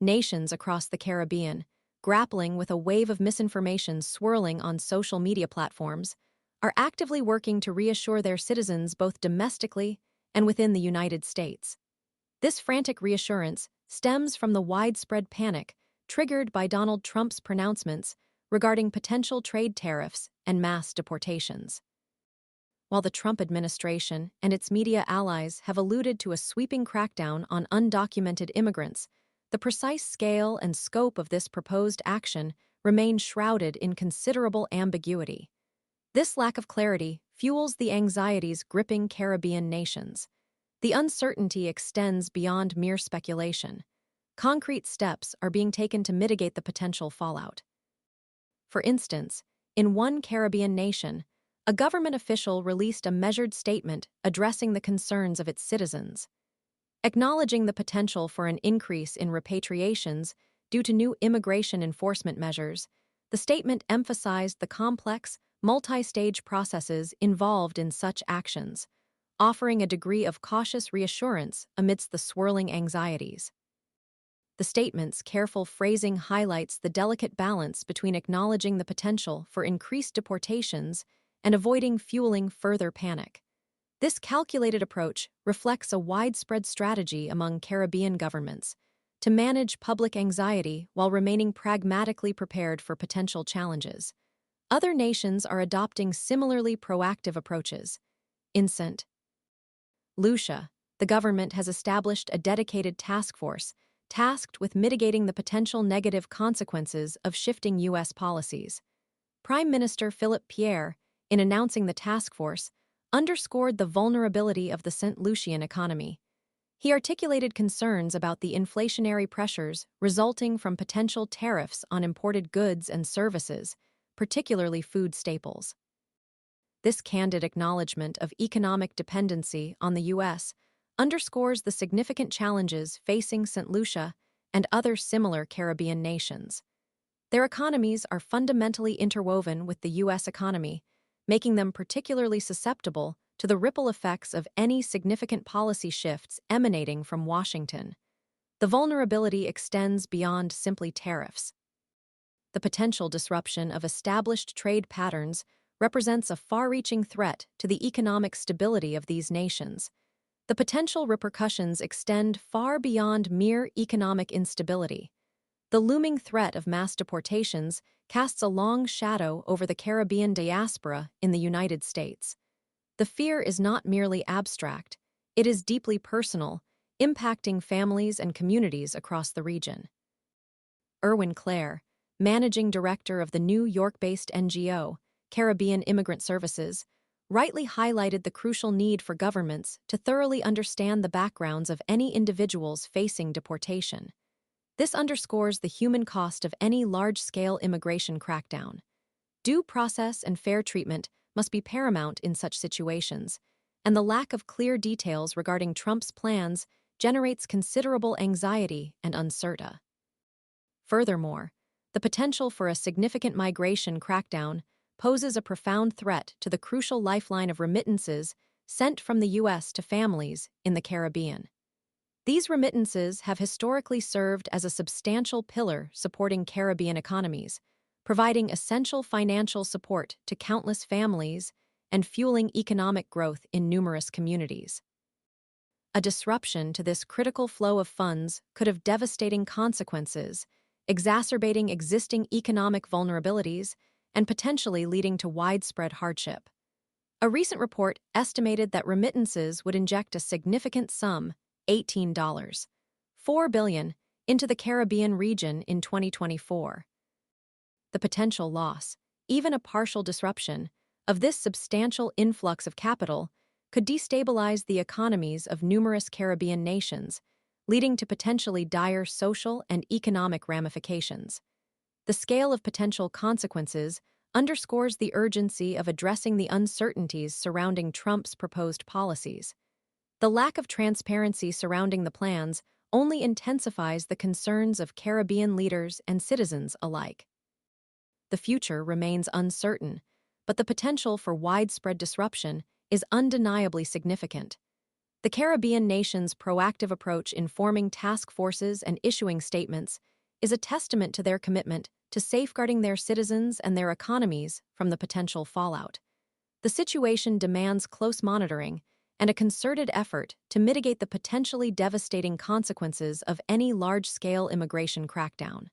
nations across the Caribbean, grappling with a wave of misinformation swirling on social media platforms, are actively working to reassure their citizens both domestically and within the United States. This frantic reassurance stems from the widespread panic triggered by Donald Trump's pronouncements regarding potential trade tariffs and mass deportations. While the Trump administration and its media allies have alluded to a sweeping crackdown on undocumented immigrants, the precise scale and scope of this proposed action remain shrouded in considerable ambiguity. This lack of clarity fuels the anxieties gripping Caribbean nations. The uncertainty extends beyond mere speculation. Concrete steps are being taken to mitigate the potential fallout. For instance, in one Caribbean nation, a government official released a measured statement addressing the concerns of its citizens. Acknowledging the potential for an increase in repatriations due to new immigration enforcement measures, the statement emphasized the complex, multi-stage processes involved in such actions, offering a degree of cautious reassurance amidst the swirling anxieties. The statement's careful phrasing highlights the delicate balance between acknowledging the potential for increased deportations and avoiding fueling further panic. This calculated approach reflects a widespread strategy among Caribbean governments to manage public anxiety while remaining pragmatically prepared for potential challenges. Other nations are adopting similarly proactive approaches. In St. Lucia, the government has established a dedicated task force tasked with mitigating the potential negative consequences of shifting U.S. policies. Prime Minister Philip Pierre, in announcing the task force, underscored the vulnerability of the St. Lucian economy. He articulated concerns about the inflationary pressures resulting from potential tariffs on imported goods and services, particularly food staples. This candid acknowledgement of economic dependency on the U.S. underscores the significant challenges facing St. Lucia and other similar Caribbean nations. Their economies are fundamentally interwoven with the U.S. economy, making them particularly susceptible to the ripple effects of any significant policy shifts emanating from Washington. The vulnerability extends beyond simply tariffs. The potential disruption of established trade patterns represents a far-reaching threat to the economic stability of these nations. The potential repercussions extend far beyond mere economic instability. The looming threat of mass deportations casts a long shadow over the Caribbean diaspora in the United States. The fear is not merely abstract, it is deeply personal, impacting families and communities across the region. Erwin Clare, managing director of the New York-based NGO, Caribbean Immigrant Services, rightly highlighted the crucial need for governments to thoroughly understand the backgrounds of any individuals facing deportation. This underscores the human cost of any large-scale immigration crackdown. Due process and fair treatment must be paramount in such situations, and the lack of clear details regarding Trump's plans generates considerable anxiety and uncertainty. Furthermore, the potential for a significant migration crackdown poses a profound threat to the crucial lifeline of remittances sent from the U.S. to families in the Caribbean. These remittances have historically served as a substantial pillar supporting Caribbean economies, providing essential financial support to countless families and fueling economic growth in numerous communities. A disruption to this critical flow of funds could have devastating consequences, exacerbating existing economic vulnerabilities and potentially leading to widespread hardship. A recent report estimated that remittances would inject a significant sum, $18.4 billion, into the Caribbean region in 2024. The potential loss, even a partial disruption, of this substantial influx of capital could destabilize the economies of numerous Caribbean nations, leading to potentially dire social and economic ramifications. The scale of potential consequences underscores the urgency of addressing the uncertainties surrounding Trump's proposed policies. The lack of transparency surrounding the plans only intensifies the concerns of Caribbean leaders and citizens alike. The future remains uncertain, but the potential for widespread disruption is undeniably significant. The Caribbean nations' proactive approach in forming task forces and issuing statements is a testament to their commitment to safeguarding their citizens and their economies from the potential fallout. The situation demands close monitoring and a concerted effort to mitigate the potentially devastating consequences of any large-scale immigration crackdown.